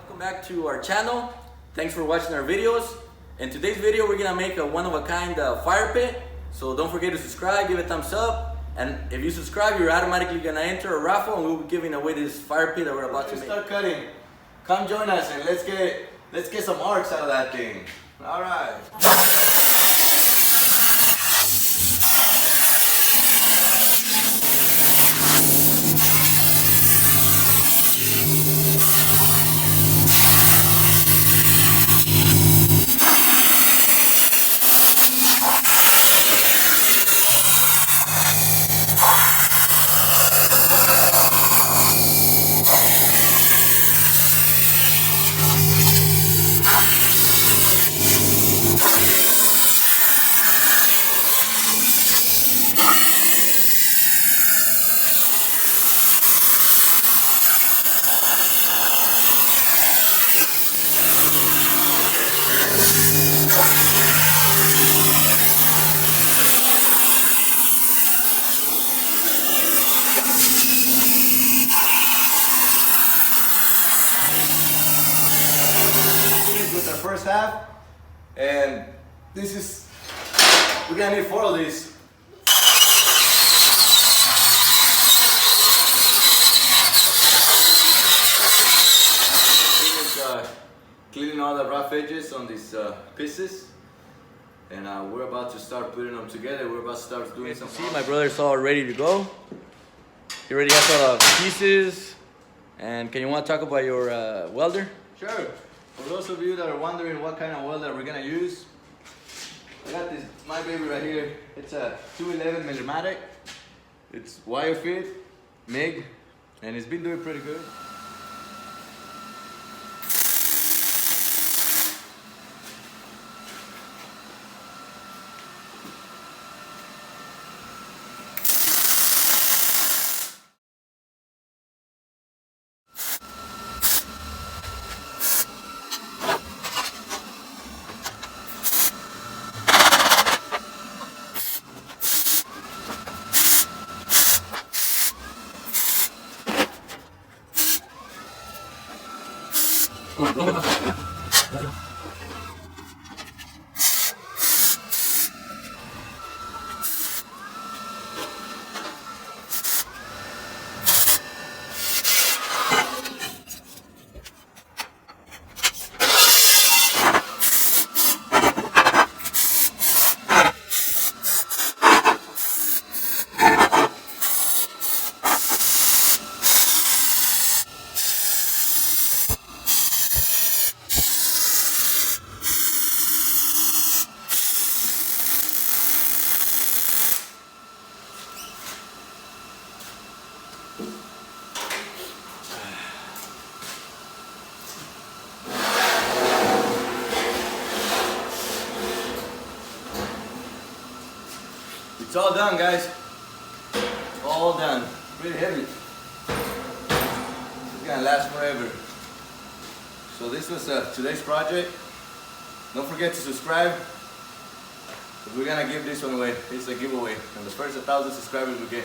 Welcome back to our channel. Thanks for watching our videos. In today's video, we're gonna make a one-of-a-kind fire pit. So don't forget to subscribe, give it a thumbs up, and if you subscribe, you're automatically gonna enter a raffle, and we'll be giving away this fire pit that we're about to make. Start cutting. Come join us and let's get some arcs out of that thing. All right. With our first half, and we're gonna need 4 of these. Cleaning all the rough edges on these pieces, and we're about to start putting them together. We're about to start doing some. See, my brother's all ready to go. He already has all the pieces. And can you want to talk about your welder? Sure. For those of you that are wondering what kind of welder we're gonna use, I got my baby right here. It's a 211 Millmatic. It's wire fit, MIG, and it's been doing pretty good. It's all done, guys. All done. Pretty heavy. It's gonna last forever. So this was today's project. Don't forget to subscribe. We're gonna give this one away. It's a giveaway. And the first 1,000 subscribers we get